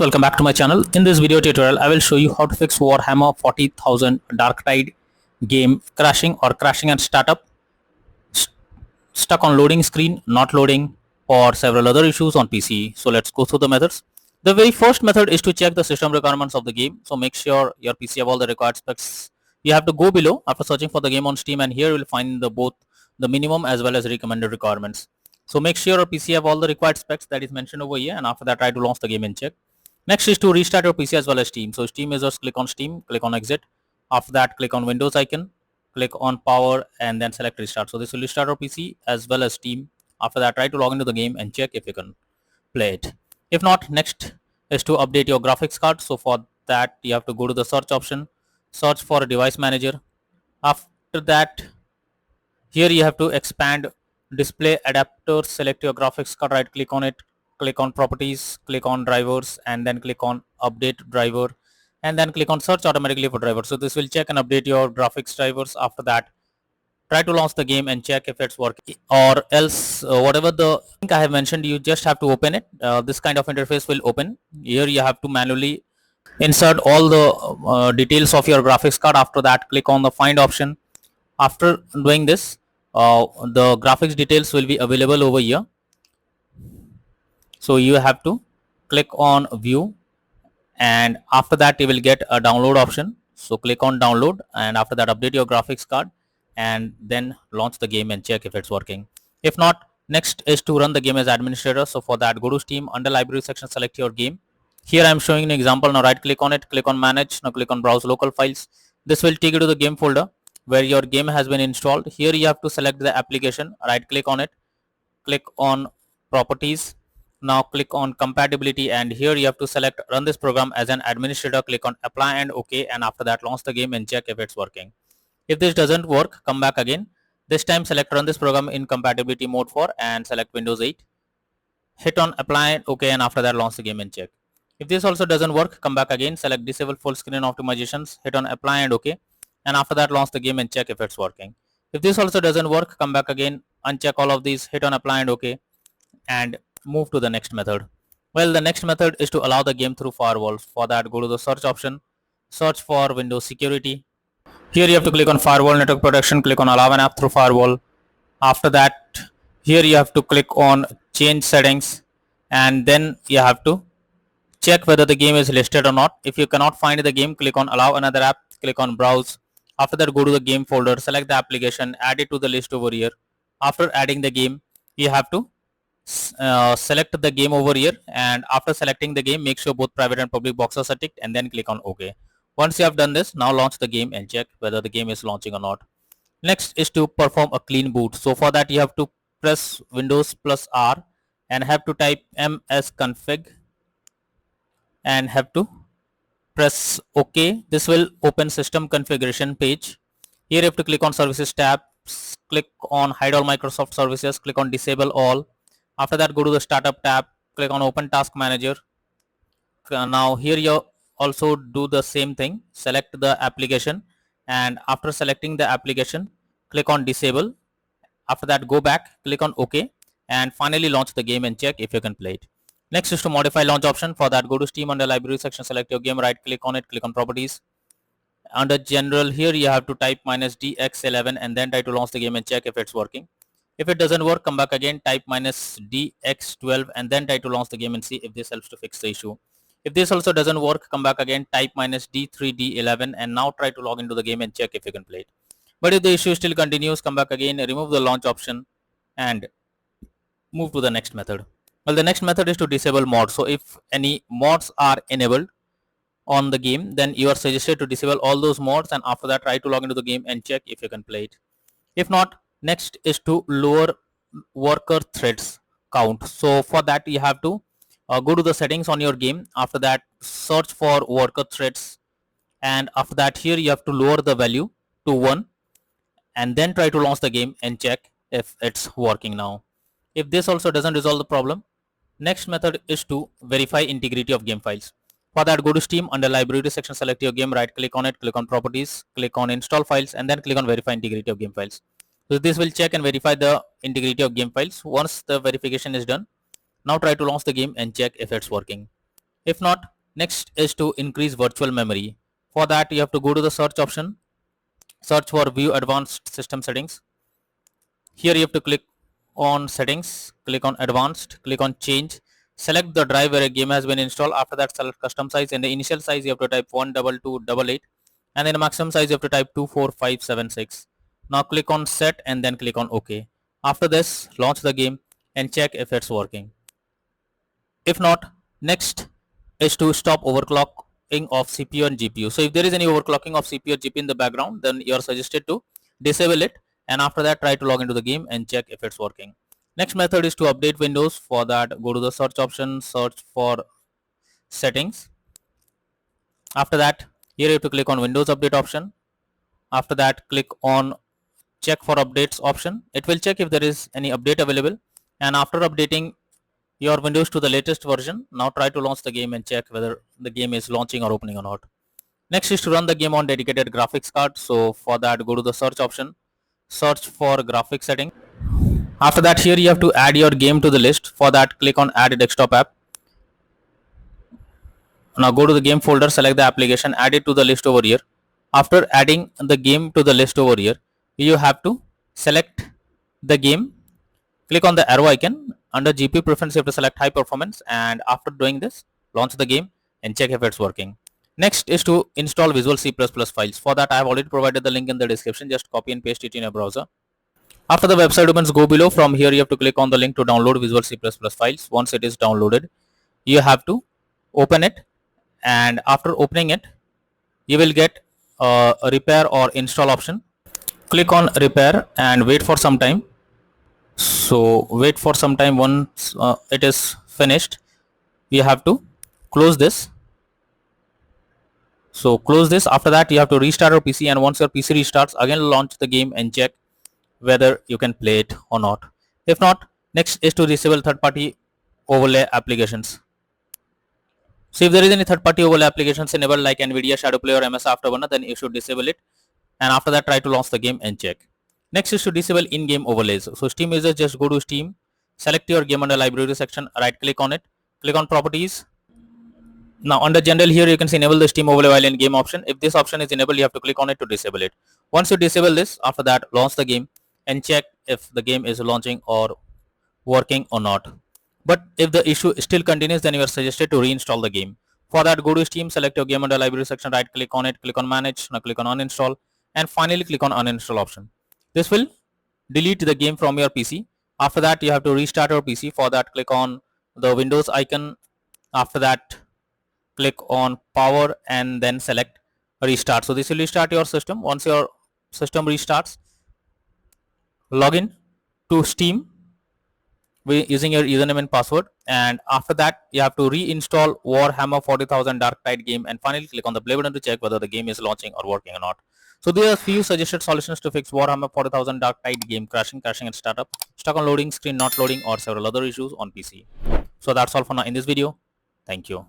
Welcome back to my channel. In this video tutorial, I will show you how to fix Warhammer 40,000 Darktide game crashing or crashing at startup, stuck on loading screen, not loading, or several other issues on PC. So let's go through the methods. The very first method is to check the system requirements of the game. So make sure your PC have all the required specs. You have to go below after searching for the game on Steam, and here you will find both the minimum as well as recommended requirements. So make sure your PC have all the required specs that is mentioned over here, and after that try to launch the game and check. Next is to restart your PC as well as Steam. So Steam is just click on Steam, click on exit. After that, click on Windows icon, click on power, and then select restart. So this will restart your PC as well as Steam. After that, try to log into the game and check if you can play it. If not, next is to update your graphics card. So for that, you have to go to the search option, search for a device manager. After that, here you have to expand display adapter, select your graphics card, right click on it, click on properties, click on drivers, and then click on update driver, and then click on search automatically for drivers. So this will check and update your graphics drivers. After that, try to launch the game and check if it's working, or else whatever the link I have mentioned, you just have to open it. This kind of interface will open. Here you have to manually insert all the details of your graphics card. After that, click on the find option. After doing this, the graphics details will be available over here. So you have to click on view, and after that you will get a download option. So click on download, and after that update your graphics card and then launch the game and check if it's working. If not, next is to run the game as administrator. So for that, go to Steam, under library section, select your game. Here I am showing an example. Now right click on it, click on manage. Now click on browse local files. This will take you to the game folder where your game has been installed. Here you have to select the application, right click on it, click on properties. Now click on compatibility, and here you have to select run this program as an administrator. Click on apply and OK, and after that launch the game and check if it's working. If this doesn't work, come back again. This time select run this program in compatibility mode 4 and select Windows 8. Hit on apply and OK, and after that launch the game and check. If this also doesn't work, come back again, select disable full screen optimizations, hit on apply and OK, and after that launch the game and check if it's working. If this also doesn't work, come back again, uncheck all of these, hit on apply and OK, and move to the next method. Well, the next method is to allow the game through firewalls. For that, go to the search option, search for Windows security. Here you have to click on firewall network protection, click on allow an app through firewall. After that, here you have to click on change settings, and then you have to check whether the game is listed or not. If you cannot find the game, click on allow another app, click on browse. After that, go to the game folder, select the application, add it to the list over here. After adding the game, you have to select the game over here, and after selecting the game, make sure both private and public boxes are ticked, and then click on OK. Once you have done this, now launch the game and check whether the game is launching or not. Next is to perform a clean boot. So for that, you have to press Windows plus R and have to type msconfig and have to press OK. This will open system configuration page. Here you have to click on services tab, click on hide all Microsoft services, click on disable all. After that, go to the startup tab, click on open task manager. Now here you also do the same thing, select the application, and after selecting the application, click on disable. After that, go back, click on OK, and finally launch the game and check if you can play it. Next is to modify launch option. For that, go to Steam, under library section, select your game, right click on it, click on properties. Under general, here you have to type -dx11 and then try to launch the game and check if it's working. If it doesn't work, come back again, type -dx12 and then try to launch the game and see if this helps to fix the issue. If this also doesn't work, come back again, type -d3d11 and now try to log into the game and check if you can play it. But if the issue still continues, come back again, remove the launch option and move to the next method. Well, the next method is to disable mods. So if any mods are enabled on the game, then you are suggested to disable all those mods, and after that try to log into the game and check if you can play it. If not, next is to lower worker threads count. So for that, you have to go to the settings on your game. After that, search for worker threads, and after that, here you have to lower the value to 1 and then try to launch the game and check if it's working now. If this also doesn't resolve the problem, next method is to verify integrity of game files. For that, go to Steam, under library section, select your game, right click on it, click on properties, click on install files, and then click on verify integrity of game files. So this will check and verify the integrity of game files. Once the verification is done, now try to launch the game and check if it's working. If not, next is to increase virtual memory. For that, you have to go to the search option, search for view advanced system settings. Here you have to click on settings, click on advanced, click on change, select the drive where a game has been installed. After that, select custom size. In the initial size, you have to type 12288, and in the maximum size, you have to type 24576. Now click on set and then click on OK. After this, launch the game and check if it's working. If not, next is to stop overclocking of CPU and GPU. So if there is any overclocking of CPU or GPU in the background, then you are suggested to disable it, and after that try to log into the game and check if it's working. Next method is to update Windows. For that, go to the search option, search for settings. After that, here you have to click on Windows update option. After that, click on check for updates option. It will check if there is any update available, and after updating your Windows to the latest version, now try to launch the game and check whether the game is launching or opening or not. Next is to run the game on dedicated graphics card. So for that, go to the search option, search for graphics setting. After that, here you have to add your game to the list. For that, click on add desktop app. Now go to the game folder, select the application, add it to the list over here. After adding the game to the list over here, you have to select the game, click on the arrow icon. Under GPU preference, you have to select high performance, and after doing this, launch the game and check if it's working. Next is to install Visual C++ files. For that, I have already provided the link in the description. Just copy and paste it in your browser. After the website opens, go below. From here, you have to click on the link to download Visual C++ files. Once it is downloaded, you have to open it, and after opening it, you will get a repair or install option. Click on repair and wait for some time. So wait for some time. Once it is finished, you have to close this. So close this. After that, you have to restart your PC, and once your PC restarts, again launch the game and check whether you can play it or not. If not, next is to disable third-party overlay applications. So if there is any third-party overlay applications enabled like NVIDIA Shadow Play or MS Afterburner, then you should disable it, and after that try to launch the game and check. Next is to disable in-game overlays. So Steam users, just go to Steam, select your game under library section, right click on it, click on properties. Now under general, here you can see enable the Steam overlay while in game option. If this option is enabled, you have to click on it to disable it. Once you disable this, after that launch the game and check if the game is launching or working or not. But if the issue still continues, then you are suggested to reinstall the game. For that, go to Steam, select your game under library section, right click on it, click on manage, now click on uninstall, and finally click on uninstall option. This will delete the game from your PC. After that, you have to restart your PC. For that, click on the Windows icon. After that, click on power and then select restart. So this will restart your system. Once your system restarts, log in to Steam using your username and password, and after that you have to reinstall Warhammer 40,000 Darktide game, and finally click on the play button to check whether the game is launching or working or not. So there are few suggested solutions to fix Warhammer 40,000 Darktide game crashing and startup, stuck on loading screen not loading, or several other issues on PC. So that's all for now in this video. Thank you.